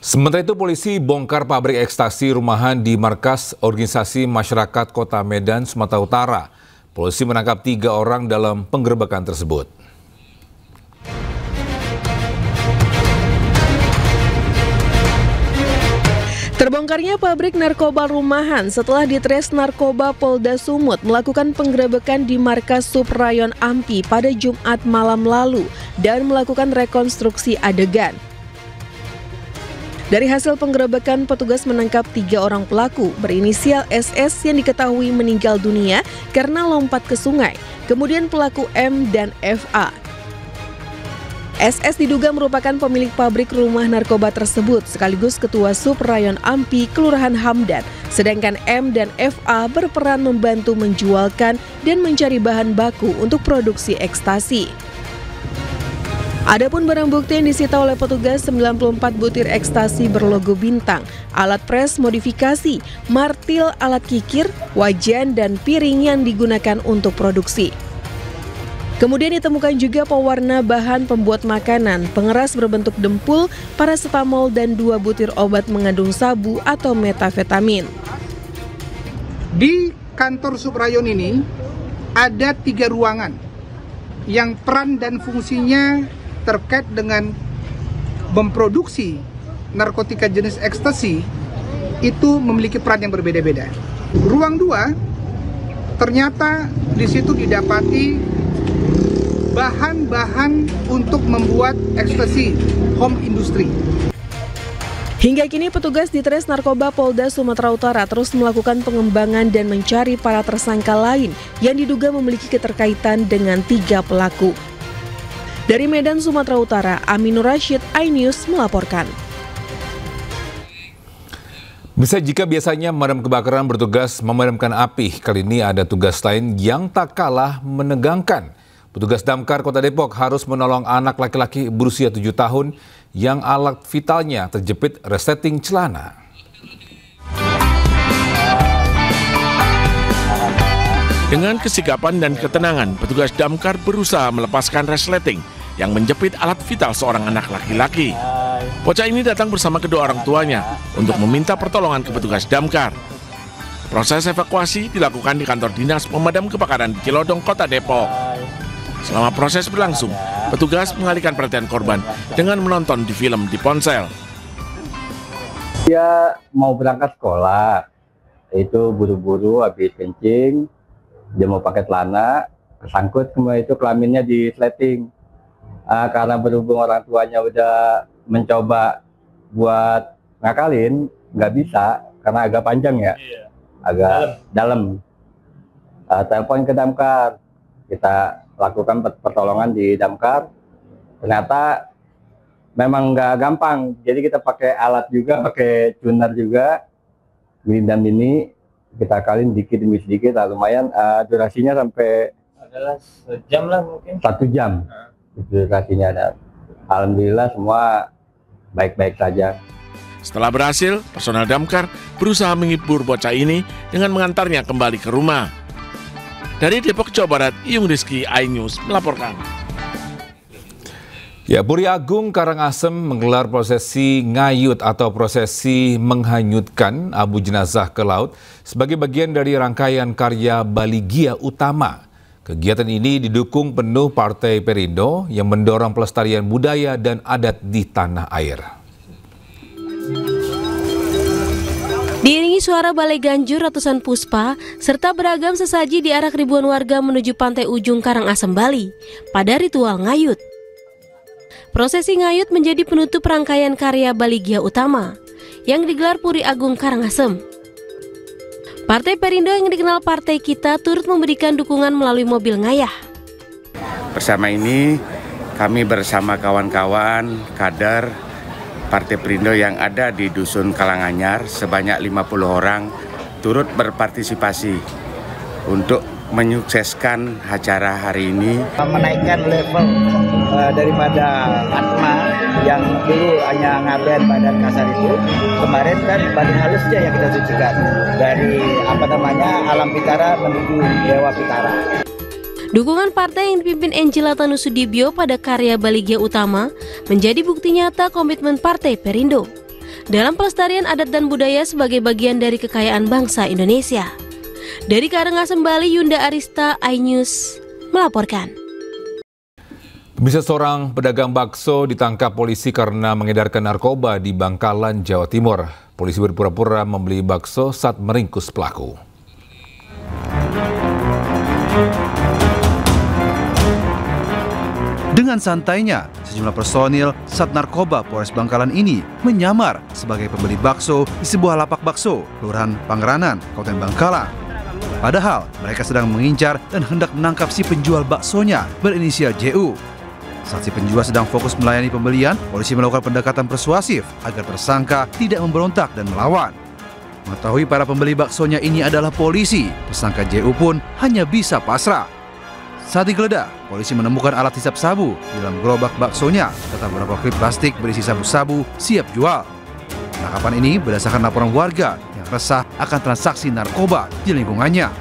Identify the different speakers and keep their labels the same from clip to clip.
Speaker 1: Sementara itu, polisi bongkar pabrik ekstasi rumahan di markas Organisasi Masyarakat Kota Medan, Sumatera Utara. Polisi menangkap 3 orang dalam penggerebekan tersebut.
Speaker 2: Terbongkarnya pabrik narkoba rumahan setelah Ditres Narkoba Polda Sumut melakukan penggerebekan di markas Subrayon Ampi pada Jumat malam lalu dan melakukan rekonstruksi adegan. Dari hasil penggerebekan, petugas menangkap 3 orang pelaku berinisial SS yang diketahui meninggal dunia karena lompat ke sungai, kemudian pelaku M dan FA. SS diduga merupakan pemilik pabrik rumah narkoba tersebut sekaligus ketua Subrayon Ampi, Kelurahan Hamdan, sedangkan M dan FA berperan membantu menjualkan dan mencari bahan baku untuk produksi ekstasi. Adapun barang bukti yang disita oleh petugas 94 butir ekstasi berlogo bintang, alat pres modifikasi, martil, alat kikir, wajan, dan piring yang digunakan untuk produksi. Kemudian ditemukan juga pewarna bahan pembuat makanan, pengeras berbentuk dempul, paracetamol, dan 2 butir obat mengandung sabu atau metafetamin.
Speaker 3: Di kantor Subrayon ini ada 3 ruangan yang peran dan fungsinya terkait dengan memproduksi narkotika jenis ekstasi itu memiliki peran yang berbeda-beda. Ruang 2 ternyata di situ didapati bahan-bahan untuk membuat ekstasi home industry.
Speaker 2: Hingga kini petugas Ditres Narkoba Polda Sumatera Utara terus melakukan pengembangan dan mencari para tersangka lain yang diduga memiliki keterkaitan dengan 3 pelaku. Dari Medan, Sumatera Utara, Aminur Rashid, iNews melaporkan.
Speaker 1: Jika biasanya pemadam kebakaran bertugas memadamkan api, kali ini ada tugas lain yang tak kalah menegangkan. Petugas Damkar Kota Depok harus menolong anak laki-laki berusia 7 tahun yang alat vitalnya terjepit resleting celana.
Speaker 4: Dengan kesikapan dan ketenangan, petugas Damkar berusaha melepaskan resleting yang menjepit alat vital seorang anak laki-laki. Bocah ini datang bersama kedua orang tuanya untuk meminta pertolongan ke petugas Damkar. Proses evakuasi dilakukan di kantor dinas pemadam kebakaran di Cilodong, Kota Depok. Selama proses berlangsung, petugas mengalihkan perhatian korban dengan menonton di film di ponsel.
Speaker 5: Dia mau berangkat sekolah, itu buru-buru habis kencing, dia mau pakai celana, kesangkut semua itu kelaminnya di sleting. Karena berhubung orang tuanya udah mencoba buat ngakalin, nggak bisa karena agak panjang ya, agak dalam. Telepon ke Damkar, kita lakukan pertolongan di Damkar. Ternyata memang nggak gampang, jadi kita pakai alat juga, pakai tuner juga, grindam ini kita akalin dikit demi sedikit, lumayan. Durasinya sampai
Speaker 6: adalah sejam lah mungkin.
Speaker 5: 1 jam durasinya. Ada. Alhamdulillah semua baik-baik saja.
Speaker 4: Setelah berhasil, personel Damkar berusaha menghibur bocah ini dengan mengantarnya kembali ke rumah. Dari Depok, Jawa Barat, Iyung Rizky, iNews melaporkan.
Speaker 1: Ya, Puri Agung Karangasem menggelar prosesi ngayut atau prosesi menghanyutkan abu jenazah ke laut sebagai bagian dari rangkaian karya Baligya Utama. Kegiatan ini didukung penuh Partai Perindo yang mendorong pelestarian budaya dan adat di tanah air.
Speaker 7: Diiringi suara balai ganjur ratusan puspa, serta beragam sesaji diarak ribuan warga menuju pantai ujung Karangasem, Bali, pada ritual ngayut. Prosesi ngayut menjadi penutup rangkaian karya Baligya Utama, yang digelar Puri Agung Karangasem. Partai Perindo yang dikenal Partai Kita turut memberikan dukungan melalui mobil ngayah.
Speaker 8: Bersama ini, kami bersama kawan-kawan, kader, Partai Perindo yang ada di Dusun Kalanganyar sebanyak 50 orang turut berpartisipasi untuk menyukseskan acara hari ini.
Speaker 6: Menaikkan level daripada Atma yang dulu hanya ngaben badan kasar itu, kemarin kan badan halusnya yang kita sucikan dari alam pitara menuju dewa pitara.
Speaker 7: Dukungan partai yang dipimpin Angela Tanusudibyo pada karya Baligya Utama menjadi bukti nyata komitmen Partai Perindo. dalam pelestarian adat dan budaya sebagai bagian dari kekayaan bangsa Indonesia. Dari Karangasem, Bali, Yunda Arista, iNews melaporkan.
Speaker 1: Bisa seorang pedagang bakso ditangkap polisi karena mengedarkan narkoba di Bangkalan, Jawa Timur. Polisi berpura-pura membeli bakso saat meringkus pelaku.
Speaker 9: Dengan santainya, sejumlah personil Sat Narkoba Polres Bangkalan ini menyamar sebagai pembeli bakso di sebuah lapak bakso, Kelurahan Pangranan, Kabupaten Bangkalan. Padahal mereka sedang mengincar dan hendak menangkap si penjual baksonya berinisial JU. Saat si penjual sedang fokus melayani pembelian, polisi melakukan pendekatan persuasif agar tersangka tidak memberontak dan melawan. Mengetahui para pembeli baksonya ini adalah polisi, tersangka JU pun hanya bisa pasrah. Saat digeledah, polisi menemukan alat hisap sabu di dalam gerobak baksonya serta beberapa klip plastik berisi sabu-sabu siap jual. Penangkapan ini berdasarkan laporan warga yang resah akan transaksi narkoba di lingkungannya.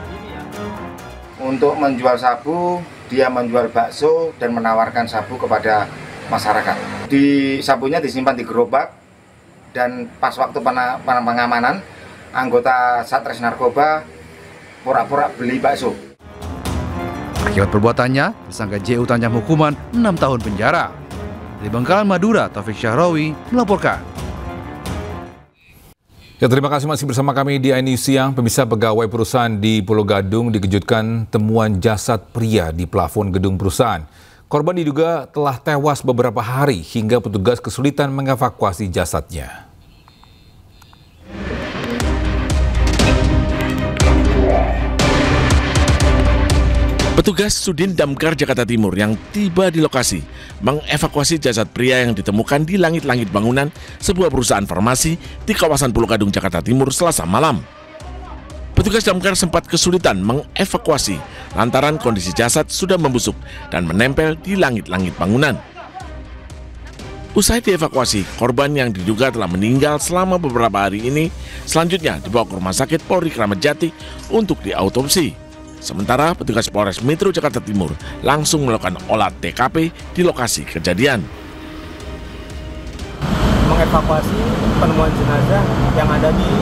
Speaker 10: Untuk menjual sabu, dia menjual bakso dan menawarkan sabu kepada masyarakat. Sabunya disimpan di gerobak dan pas waktu pengamanan, anggota Satres Narkoba pura-pura beli bakso.
Speaker 9: Akibat perbuatannya, tersangka JU terancam hukuman 6 tahun penjara. Dari Bangkalan, Madura, Taufik Syahrawi melaporkan.
Speaker 1: Ya, terima kasih masih bersama kami di iNews Siang. Pemirsa, pegawai perusahaan di Pulau Gadung dikejutkan temuan jasad pria di plafon gedung perusahaan. Korban diduga telah tewas beberapa hari hingga petugas kesulitan mengevakuasi jasadnya.
Speaker 4: Petugas Sudin Damkar Jakarta Timur yang tiba di lokasi mengevakuasi jasad pria yang ditemukan di langit-langit bangunan sebuah perusahaan farmasi di kawasan Pulau Gadung, Jakarta Timur, Selasa malam. Petugas damkar sempat kesulitan mengevakuasi lantaran kondisi jasad sudah membusuk dan menempel di langit-langit bangunan. Usai dievakuasi, korban yang diduga telah meninggal selama beberapa hari ini selanjutnya dibawa ke Rumah Sakit Polri Kramat Jati untuk diautopsi. Sementara petugas Polres Metro Jakarta Timur langsung melakukan olah TKP di lokasi kejadian.
Speaker 11: Mengevakuasi penemuan jenazah yang ada di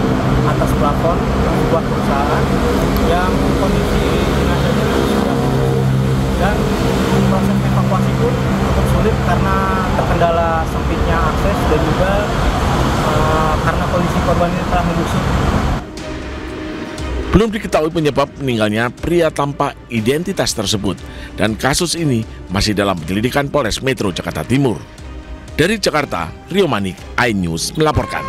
Speaker 11: atas plafon sebuah perusahaan yang kondisi jenazahnya sudah dan proses evakuasi pun cukup sulit karena terkendala sempitnya akses dan juga karena kondisi korban ini telah membusuk.
Speaker 4: Belum diketahui penyebab meninggalnya pria tanpa identitas tersebut dan kasus ini masih dalam penyelidikan Polres Metro Jakarta Timur. Dari Jakarta, Rio Manik, iNews melaporkan.